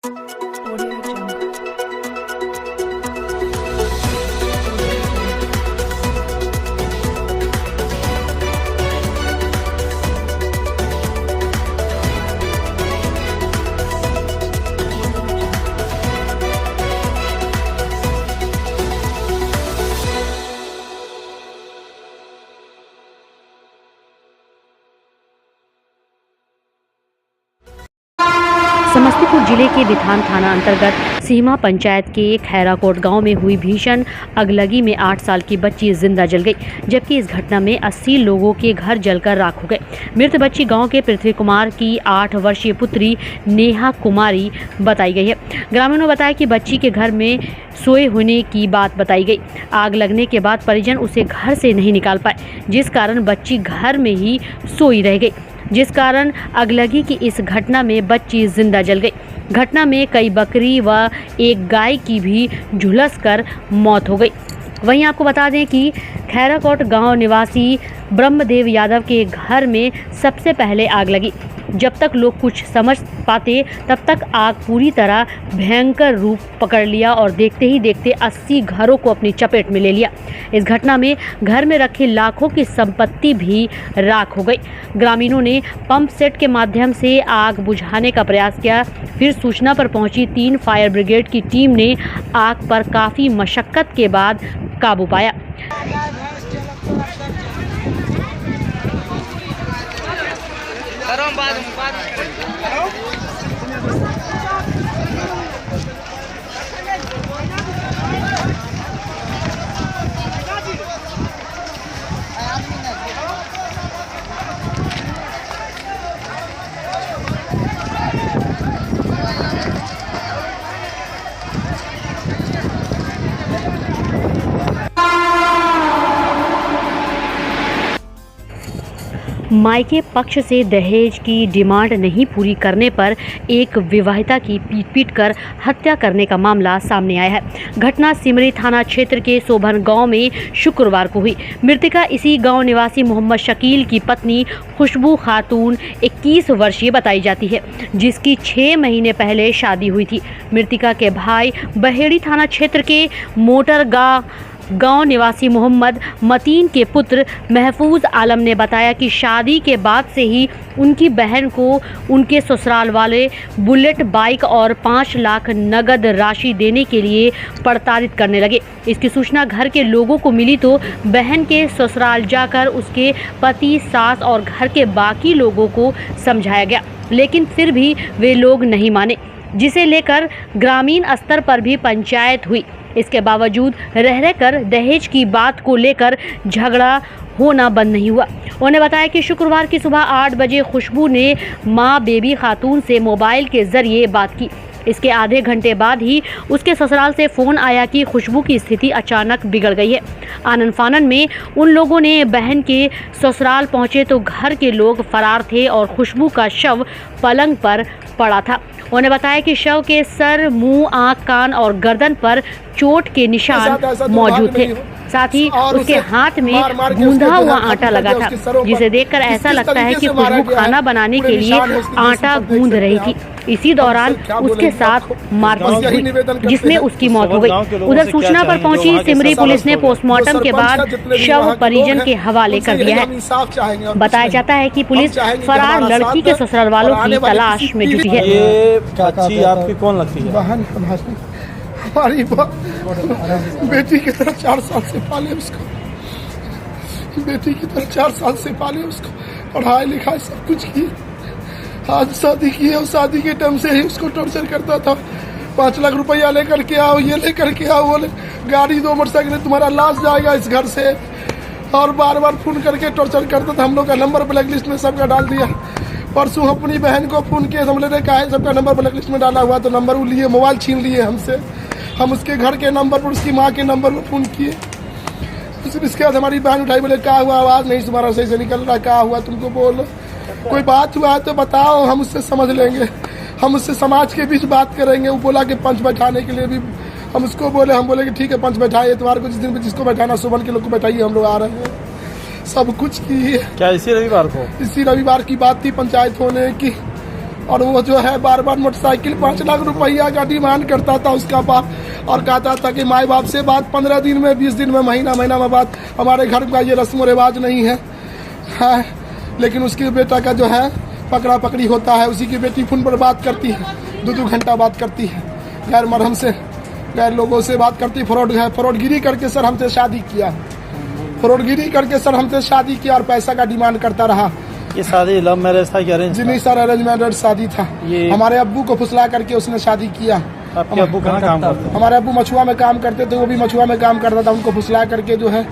Audio Jungle. Samastipur जिले के बिथान थाना अंतर्गत सीमा पंचायत के खैराकोट गांव में हुई भीषण अगलगी में 8 साल की बच्ची जिंदा जल गई, जबकि इस घटना में 80 लोगों के घर जलकर राख हो गए। मृत बच्ची गांव के पृथ्वी कुमार की 8 वर्षीय पुत्री नेहा कुमारी बताई गई है। ग्रामीणों ने बताया कि बच्ची के घर में सोए होने की बात बताई गई। आग लगने के बाद परिजन उसे घर से नहीं निकाल पाए, जिस कारण बच्ची घर में ही सोई रह गई, जिस कारण अगलगी की इस घटना में बच्ची जिंदा जल गई। घटना में कई बकरी व एक गाय की भी झुलसकर मौत हो गई। वहीं आपको बता दें कि खैराकोट गांव निवासी ब्रह्मदेव यादव के घर में सबसे पहले आग लगी। जब तक लोग कुछ समझ पाते तब तक आग पूरी तरह भयंकर रूप पकड़ लिया और देखते ही देखते 80 घरों को अपनी चपेट में ले लिया। इस घटना में घर में रखे लाखों की संपत्ति भी राख हो गई। ग्रामीणों ने पंप सेट के माध्यम से आग बुझाने का प्रयास किया। फिर सूचना पर पहुंची 3 फायर ब्रिगेड की टीम ने आग पर काफ़ी मशक्कत के बाद काबू पाया। मायके पक्ष से दहेज की डिमांड नहीं पूरी करने पर एक विवाहिता की पीट कर हत्या करने का मामला सामने आया है। घटना सिमरी थाना क्षेत्र के सोभन गांव में शुक्रवार को हुई। मृतका इसी गांव निवासी मोहम्मद शकील की पत्नी खुशबू खातून 21 वर्षीय बताई जाती है, जिसकी 6 महीने पहले शादी हुई थी। मृतका के भाई बहेड़ी थाना क्षेत्र के मोटरगा गांव निवासी मोहम्मद मतीन के पुत्र महफूज आलम ने बताया कि शादी के बाद से ही उनकी बहन को उनके ससुराल वाले बुलेट बाइक और 5 लाख नगद राशि देने के लिए प्रताड़ित करने लगे। इसकी सूचना घर के लोगों को मिली तो बहन के ससुराल जाकर उसके पति, सास और घर के बाकी लोगों को समझाया गया, लेकिन फिर भी वे लोग नहीं माने, जिसे लेकर ग्रामीण स्तर पर भी पंचायत हुई। इसके बावजूद रहकर दहेज की बात को लेकर झगड़ा होना बंद नहीं हुआ। उन्होंने बताया कि शुक्रवार की सुबह 8 बजे खुशबू ने मां बेबी खातून से मोबाइल के जरिए बात की। इसके आधे घंटे बाद ही उसके ससुराल से फ़ोन आया कि खुशबू की स्थिति अचानक बिगड़ गई है। आनन फानन में उन लोगों ने बहन के ससुराल पहुंचे तो घर के लोग फरार थे और खुशबू का शव पलंग पर पड़ा था। उन्होंने बताया कि शव के सर, मुंह, आंख, कान और गर्दन पर चोट के निशान मौजूद थे। साथ ही उसके हाथ में गूंधा हुआ आटा लगा था, जिसे देखकर ऐसा लगता है कि खुशबू खाना बनाने के लिए आटा गूंध रही थी। इसी दौरान उसके साथ मारपीट हुई, जिसमें उसकी मौत हो गई। उधर सूचना पर पहुंची सिमरी पुलिस ने पोस्टमार्टम के बाद शव परिजन के हवाले कर दिया है। बताया जाता है कि पुलिस फरार लड़की के ससुराल वालों की तलाश में जुटी है। ये चाची आपकी कौन लगती है? बहन हमारी बेटी की तरह 4 साल से पाले उसको, बेटी की तरह 4 साल से पाले उसको, पढ़ाई लिखाई सब कुछ की। आज शादी की है और शादी के टाइम से ही उसको टॉर्चर करता था। 5 लाख रुपया लेकर के आओ, ये लेकर के आओ, वो गाड़ी 2 मोटरसाइकिल, तुम्हारा लाश जाएगा इस घर से, और बार बार फोन करके टॉर्चर करता था। हम लोग का नंबर ब्लैक लिस्ट में सबका डाल दिया। परसों अपनी बहन को फोन किए, हम लोग ने कहा है सबका नंबर ब्लैक लिस्ट में डाला हुआ, तो नंबर वो लिए, मोबाइल छीन लिए हमसे। हम उसके घर के नंबर पर, उसकी माँ के नंबर पर फोन किए। इसके बाद हमारी बहन उठाई, बोले क्या हुआ, आवाज़ नहीं तुम्हारा सही से निकल रहा, क्या हुआ तुमको, बोलो कोई बात हुआ है तो बताओ, हम उससे समझ लेंगे, हम उससे समाज के बीच बात करेंगे। वो बोला कि पंच बैठाने के लिए भी हम उसको बोले, हम बोले कि ठीक है पंच बैठाइए, तुम्हारे को जिस दिन जिसको बैठाना सुबह के लोग को बैठाइए, हम लोग आ रहे हैं। सब कुछ की है। क्या इसी रविवार को? इसी रविवार की बात थी पंचायत होने की। और वो जो है बार बार मोटरसाइकिल 5 लाख रुपया का डिमांड करता था उसका बाप, और कहता था कि माई बाप से बात 15 दिन में, 20 दिन में, महीना में बात, हमारे घर का ये रस्म रिवाज नहीं है। लेकिन उसके बेटा का जो है पकड़ा पकड़ी होता है, उसी की बेटी फोन पर बात करती है, 2-2 घंटा बात करती है, गैर मरहम से, गैर लोगों से बात करती, फ्रॉड है, फ्रॉडगिरी करके सर हमसे शादी किया, फ्रॉडगिरी करके सर हमसे शादी किया और पैसा का डिमांड करता रहा। ये शादी लव मैरिज था कि अरेंज? जी नहीं सर, अरेंज मैरिज शादी था। हमारे अब्बू को फुसला करके उसने शादी किया। आपके अब्बू कहाँ काम करते हैं? हमारे अब्बू मछुआ में काम करते थे, वो भी मछुआ में काम करता था, उनको फुसला करके जो है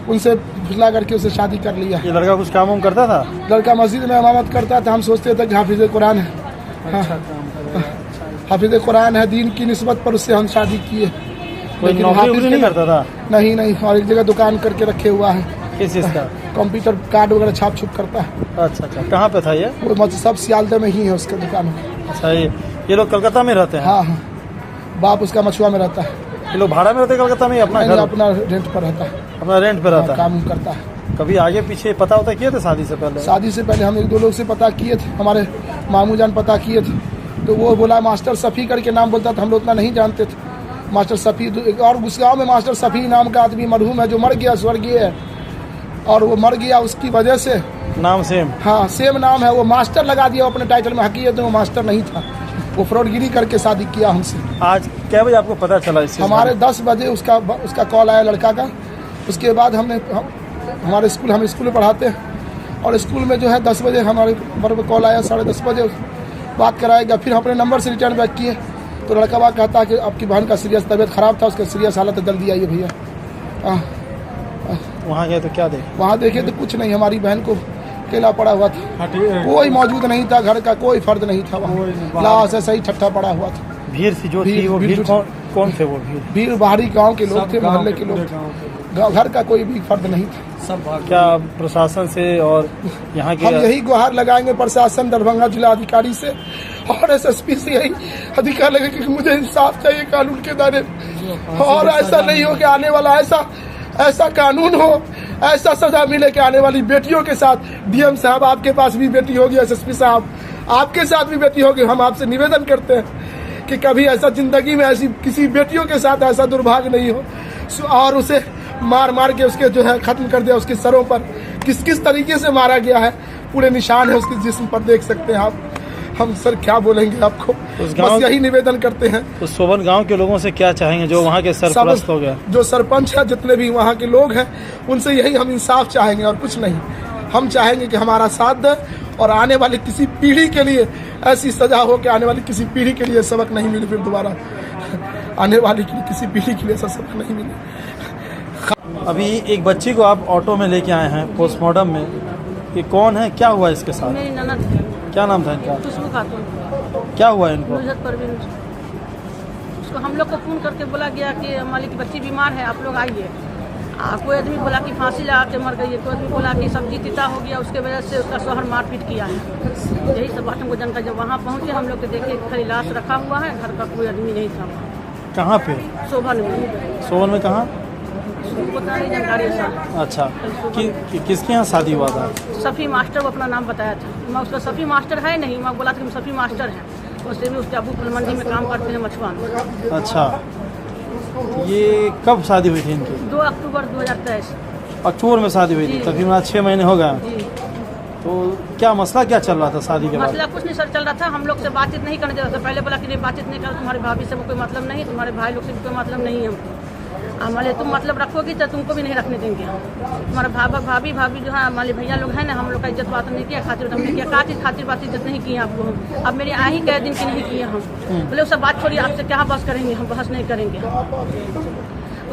उनसे फुसला करके उसे शादी कर लिया। ये लड़का कुछ काम वाम करता था? लड़का मस्जिद में इमामत करता था, हम सोचते थे कि हाफिज कुरान है, हाफिज कुरान है, दीन की निस्बत पर उससे हम शादी किए। कोई नौकरी नहीं करता था? नहीं, और एक जगह दुकान करके रखे हुआ है। किस चीज का? कंप्यूटर कार्ड वगैरह छाप छुप करता है। अच्छा, कहाँ पे था ये? वो सब सियालदे में ही है उसका दुकान। अच्छा, ये लोग कलकत्ता में रहते हैं? हाँ, बाप उसका मछुआ में रहता है। ये लोग भाड़ा में रहते हैं कलकत्ता में? अपना घर? अपना रेंट पर रहता है। अपना रेंट पे रहता है, काम करता है। कभी आगे पीछे पता होता किए थे शादी से पहले? शादी से पहले हम 1-2 लोग से पता किए थे, हमारे मामू जान पता किए थे, तो वो बोला मास्टर सफ़ी करके नाम बोलता था, हम लोग उतना नहीं जानते थे। मास्टर सफ़ी, और उस गाँव में मास्टर सफ़ी नाम का आदमी मरहूम है जो मर गया, स्वर्गीय है, और वो मर गया उसकी वजह से नाम सेम? हाँ, सेम नाम है, वो मास्टर लगा दिया अपने टाइटल में, हकीकत में वो मास्टर नहीं था, वो फ्रॉडगिरी करके शादी किया हमसे। आज क्या बजे आपको पता चला इससे? हमारे 10 बजे उसका कॉल आया लड़का का। उसके बाद हमारे स्कूल, हम स्कूल में पढ़ाते हैं, और स्कूल में जो है 10 बजे हमारे पर कॉल आया, 10:30 बजे बात कराएगा। फिर हम अपने नंबर से रिटर्न बैक किए, तो लड़का बात कहता है कि आपकी बहन का सीरियस तबीयत ख़राब था, उसका सीरियस हालत है, जल्दी आइए भैया। वहाँ गए तो क्या देखे? वहाँ देखे तो कुछ नहीं, हमारी बहन को अकेला पड़ा हुआ था, कोई मौजूद नहीं था, घर का कोई फर्द नहीं था वहाँ, लाश ऐसा ही ठट्ठा पड़ा हुआ था। भीड़ थी जो थी, वो भीड़ कौन थे? वो भीड़ बाहरी गांव के लोग थे, मोहल्ले के लोग थे, घर का कोई भी फर्द नहीं था। क्या प्रशासन से और यहाँ के? हम यही गुहार लगाएंगे प्रशासन, दरभंगा जिला अधिकारी से और SSP से, यही अधिकार लगे कि मुझे इंसाफ चाहिए कानून के दायरे, और ऐसा नहीं हो कि आने वाला ऐसा कानून हो, ऐसा सजा मिले कि आने वाली बेटियों के साथ, DM साहब आपके पास भी बेटी होगी, SSP साहब आपके साथ भी बेटी होगी, हम आपसे निवेदन करते हैं कि कभी ऐसा जिंदगी में ऐसी किसी बेटियों के साथ ऐसा दुर्भाग्य नहीं हो, और उसे मार के उसके जो है खत्म कर दिया। उसके सरों पर किस तरीके से मारा गया है, पूरे निशान है उसके जिस्म पर, देख सकते हैं आप। हम सर क्या बोलेंगे आपको, बस यही निवेदन करते हैं। तो सोबन गांव के लोगों से क्या चाहेंगे जो वहाँ के सरपंच हो गया? जो सरपंच है, जितने भी वहाँ के लोग हैं, उनसे यही हम इंसाफ चाहेंगे और कुछ नहीं। हम चाहेंगे कि हमारा साथ दे, और आने वाली किसी पीढ़ी के लिए ऐसी सजा हो कि आने वाली किसी पीढ़ी के लिए सबक नहीं मिले, फिर दोबारा आने वाली किसी पीढ़ी के लिए ऐसा सबक नहीं मिले। अभी एक बच्ची को आप ऑटो में लेके आए हैं पोस्टमार्टम में, ये कौन है, क्या हुआ इसके साथ? मेरी ननद है, क्या नाम था इनका? खुशबू खातून। क्या हुआ इनको? नुजरत परवीन। उसको हम लोग को फ़ोन करके बोला गया कि मालिक की बच्ची बीमार है, आप लोग आइए। कोई आदमी बोला कि फांसी लगा के मर गई है, कोई आदमी बोला कि सब्जी तीता हो गया, उसके वजह से उसका शोहर मारपीट किया है। यही सब बात हमको जानकारी। जब वहाँ पहुँचे हम लोग के देखे खाली लाश रखा हुआ है, घर का कोई आदमी नहीं था वहाँ। कहाँ पे? सोभन में। सोभन में कहाँ? पता नहीं, जानकारी है सर। अच्छा, किसके यहाँ शादी हुआ था? सफ़ी मास्टर, वो अपना नाम बताया था। मैं उसका सफ़ी मास्टर है नहीं, मैं बोला था कि सफ़ी मास्टर है, उससे भी उसके अबू फल मंडी में काम करते हैं, मछुआ में। अच्छा, ये कब शादी हुई थी इनकी? 2 अक्टूबर 2023। अक्टूबर में शादी हुई थी, तकरीबन 6 महीने हो गए। तो क्या मसला क्या चल रहा था शादी के बाद? मसला कुछ नहीं सर चल रहा था, हम लोग से बातचीत नहीं करने देता था। पहले बोला कि नहीं बातचीत नहीं कर, तुम्हारे भाभी से कोई मतलब नहीं, तुम्हारे भाई लोग से भी कोई मतलब नहीं है हमको। हमारे तुम मतलब रखोगी तो तुमको भी नहीं रखने देंगे हम। तुम्हारा भाभी जो है हमारे भैया लोग हैं ना, हम लोग का इज्जत बात नहीं किया, खातिर हमने किया, का चीज़ खातिर बात इज्जत नहीं की आपको हम। अब मेरे आ ही कह दिन की नहीं किए हम। बोले वो सब बात छोड़िए, आपसे क्या बहस करेंगे, हम बहस नहीं करेंगे।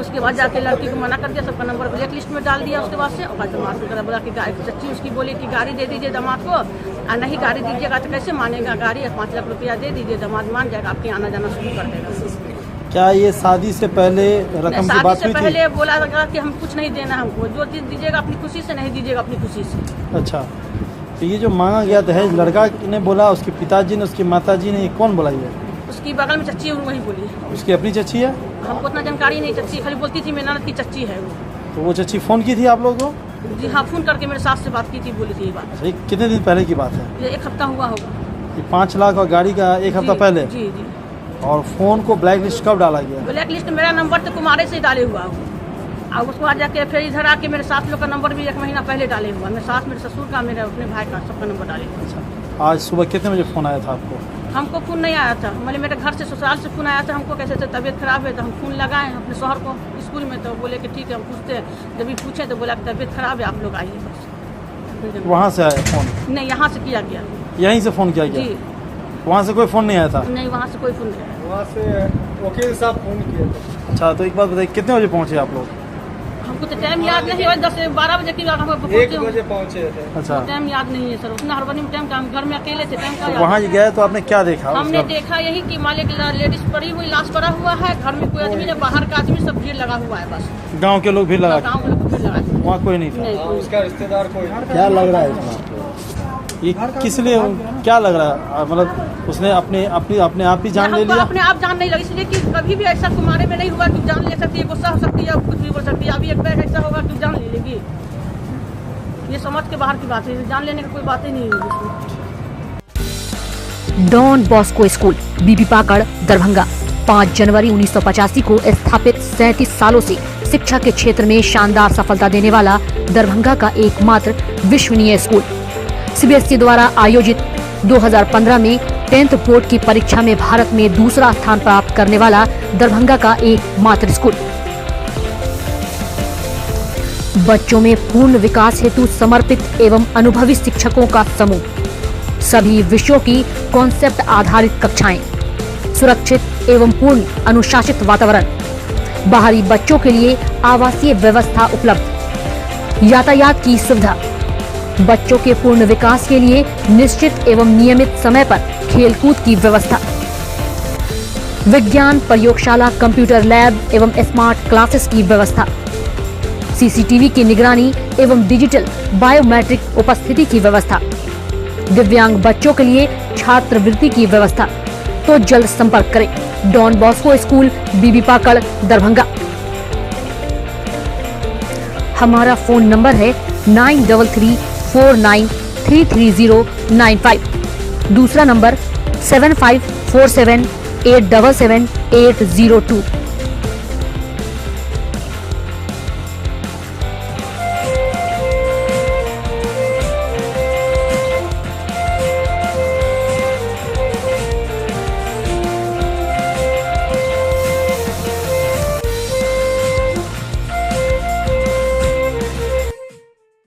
उसके बाद जाके लड़की को मना कर दिया, सबका नंबर ब्लैक लिस्ट में डाल दिया। उसके बाद से और दामाद को करा, बोला कि सच्ची उसकी बोली कि गाड़ी दे दीजिए दामाद को, और नहीं गाड़ी दीजिएगा तो कैसे मानेगा गाड़ी, 5 लाख रुपया दे दीजिए, दामाद मान जाएगा, आपके आना जाना शुरू कर देगा। क्या ये शादी से पहले रकम की बात हुई थी? पहले बोला था कि हम कुछ नहीं देना, हमको जो चीज़ दीजिएगा अपनी खुशी से, नहीं दीजिएगा अपनी खुशी से। अच्छा, तो ये जो मांगा गया दहेज, लड़का ने बोला, उसके पिताजी ने, उसकी माताजी ने, कौन बोला ये? उसकी बगल में चच्ची है, वही बोली। उसकी अपनी चच्ची है? हमको उतना जानकारी नहीं, चच्ची खाली बोलती थी मेरी ननद की चच्ची है वो। तो वो चच्ची फ़ोन की थी आप लोगों को? जी हाँ, फ़ोन करके मेरे सास से बात की थी, बोली थी ये बात। कितने दिन पहले की बात है? ये 1 हफ्ता हुआ होगा। ये 5 लाख और गाड़ी का एक हफ्ता जी, पहले। जी जी। और फोन को ब्लैक लिस्ट कब डाला गया? ब्लैक लिस्ट मेरा नंबर तो कुमारे से डाले हुआ हूँ, और उसके बाद जाके फिर इधर आके मेरे सास लोग का नंबर भी 1 महीना पहले डाले हुआ। मेरे सास, मेरे ससुर का, मेरे अपने भाई का, सबका नंबर डाले हुआ। अच्छा, आज सुबह कितने बजे फ़ोन आया था आपको? हमको फ़ोन नहीं आया था, मतलब मेरे घर से ससुराल से फ़ोन आया था हमको, कैसे से तबीयत खराब है, तो हम फ़ोन लगाए अपने शोहर को स्कूल में, तो बोले कि ठीक है हम पूछते हैं। जब भी पूछे तो बोला कि तबीयत खराब है, आप लोग आइए बस। वहाँ से आया फ़ोन? नहीं, यहाँ से किया गया। यहीं से फ़ोन किया गया? जी वहाँ से कोई फ़ोन नहीं आया था? नहीं, वहाँ से कोई फ़ोन नहीं आया। वहाँ से वकील साहब फोन किए थे। अच्छा, तो एक बात बताइए, कितने बजे पहुँचे आप लोग? हमको तो टाइम याद नहीं है, 10 से 12 बजे की बात हम 1 बजे पहुँचे थे। अच्छा, टाइम याद नहीं है सर, उतना हड़बड़ी में टाइम का, हम घर में अकेले थे, टाइम का तो याद वहाँ नहीं। गए तो आपने क्या देखा? हमने उसका- देखा यही कि मालिक लेडीज पड़ी हुई, लाश पड़ा हुआ है, घर में कोई आदमी नहीं, बाहर का आदमी, सब भीड़ लगा हुआ है बस। गांव के लोग भी लगा? गाँव के लोग भीड़ लगा है। वहाँ कोई नहीं था? नहीं, कोई उसका रिश्तेदार कोई क्या लग रहा है ये किस लिए, क्या लग रहा है? मतलब उसने अपने अपने आप ही जान ले हमको लिया? अपने आप जान नहीं लगी, इसलिए कि कभी भी ऐसा तुम्हारे में नहीं हुआ कि जान ले सकती है, गुस्सा हो सकती है, कुछ भी बोल सकती है। अभी एक बार ऐसा होगा कि जान ले लेगी, ये समझ के बाहर की बात है, जान लेने की कोई बात ही नहीं है इसमें। डॉन बॉस्को स्कूल, बीबी पाकड़, दरभंगा। 5 जनवरी 1985 को स्थापित 37 सालों से शिक्षा के क्षेत्र में शानदार सफलता देने वाला दरभंगा का एकमात्र विश्वसनीय स्कूल। सीबीएसई द्वारा आयोजित 2015 में 10th बोर्ड की परीक्षा में भारत में दूसरा स्थान प्राप्त करने वाला दरभंगा का एकमात्र स्कूल। बच्चों में पूर्ण विकास हेतु समर्पित एवं अनुभवी शिक्षकों का समूह, सभी विषयों की कॉन्सेप्ट आधारित कक्षाएं, सुरक्षित एवं पूर्ण अनुशासित वातावरण, बाहरी बच्चों के लिए आवासीय व्यवस्था उपलब्ध, यातायात की सुविधा, बच्चों के पूर्ण विकास के लिए निश्चित एवं नियमित समय पर खेलकूद की व्यवस्था, विज्ञान प्रयोगशाला, कंप्यूटर लैब एवं स्मार्ट क्लासेस की व्यवस्था, सीसीटीवी की निगरानी एवं डिजिटल बायोमेट्रिक उपस्थिति की व्यवस्था, दिव्यांग बच्चों के लिए छात्रवृत्ति की व्यवस्था। तो जल्द संपर्क करें डॉन बॉस्को स्कूल, बीबी पाकड़, दरभंगा। हमारा फोन नंबर है 9334933095। दूसरा नंबर 7547877802।